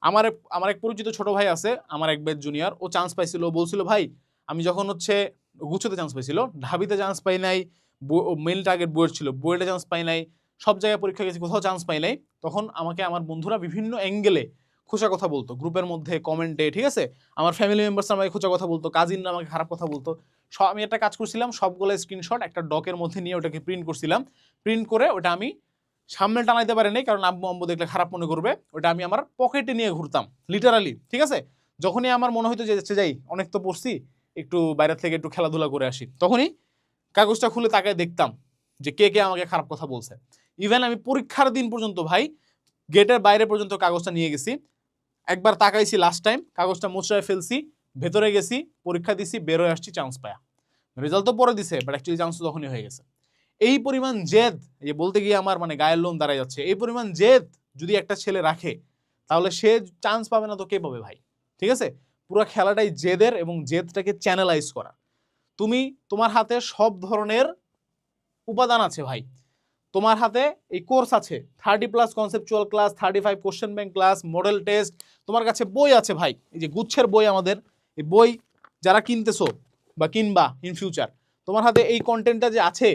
আমার আমার এক পরিচিত ছোট ভাই আছে, আমার এক ব্যাচ জুনিয়র, ও চান্স পাইছিল, বলছিল ভাই আমি যখন হচ্ছে গুচ্ছতে চান্স পাইছিল, ঢাবিতে চান্স পাই নাই, মেল টার্গেট বইয়ের ছিল, বইয়েটে চান্স পাই নাই, সব জায়গায় পরীক্ষা গেছি, কোথাও চান্স পাই নাই। তখন আমাকে আমার বন্ধুরা বিভিন্ন অ্যাঙ্গেলে খোঁচা কথা বলতো, গ্রুপের মধ্যে কমেন্টে, ঠিক আছে, আমার ফ্যামিলি মেম্বার্স আমাকে খোঁচা কথা বলতো, কাজিনরা আমাকে খারাপ কথা বলতো। আমি একটা কাজ করছিলাম, সবগুলো স্ক্রিনশট একটা ডকের মধ্যে নিয়ে ওটাকে প্রিন্ট করছিলাম, প্রিন্ট করে ওটা আমি সামনে টানাইতে পারি নাই, কারণ আব্বু আম্মু দেখলে খারাপ মনে করবে, ওটা আমি আমার পকেটে নিয়ে ঘুরতাম লিটারালি, ঠিক আছে। যখনই আমার মনে হইতো যে যাই অনেক তো পড়ছি, একটু বাইরে থেকে একটু খেলাধুলা করে আসি, তখনই কাগজটা খুলে তাকায় দেখতাম যে কে কে আমাকে খারাপ কথা বলছে। ইভেন আমি পরীক্ষার দিন পর্যন্ত ভাই গেটের বাইরে পর্যন্ত কাগজটা নিয়ে গেছি, একবার তাকাইছি লাস্ট টাইম, কাগজটা মোচড়ায় ফেলছি, ভেতরে গেছি, পরীক্ষা দিছি, বেরোয় আসছি চান্স পায়া। রেজাল্ট তো পরে দিছে, বাট অ্যাকচুয়ালি চান্স তো তখনই হয়ে গেছে। এই পরিমাণ জেদ, যে বলতে গিয়ে আমার মানে গায়ের লোম দাঁড়ায় যাচ্ছে, এই পরিমাণ জেদ যদি একটা ছেলে রাখে তাহলে সে চান্স পাবে না তো কে পাবে ভাই, ঠিক আছে। পুরো খেলাটাই জেদের, এবং জেদটাকে চ্যানেলাইজ করা। তুমি তোমার হাতে সব ধরনের উপাদান আছে ভাই, তোমার হাতে এই কোর্স আছে, 30+ conceptual class, 35 question bank class, model test, তোমার কাছে বই আছে ভাই, এই যে গুচ্ছের বই, আমাদের এই বই যারা কিনতেছো বা কিনবা ইন ফিউচার, তোমার হাতে এই কন্টেন্টটা যে আছে,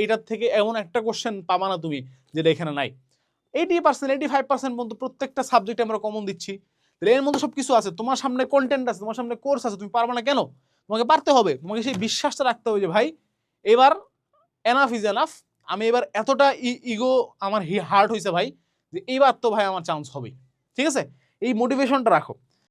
এইটার থেকে এমন একটা কোশ্চেন পাবা না তুমি যেটা এখানে নাই। 80%, 85% পর্যন্ত প্রত্যেকটা সাবজেক্টে আমরা কমন দিচ্ছি। তাহলে এর মধ্যে সব কিছু আছে, তোমার সামনে কন্টেন্ট আছে, তোমার সামনে কোর্স আছে, তুমি পারবে না কেন? তোমাকে পারতে হবে, তোমাকে সেই বিশ্বাসটা রাখতে হবে যে ভাই এবার এনাফ ইজ এনাফ, আমি এবার এতটা ইগো আমার হার্ট হয়েছে ভাই যে এইবার তো ভাই আমার চান্স হবে, ঠিক আছে। এই মোটিভেশনটা রাখো।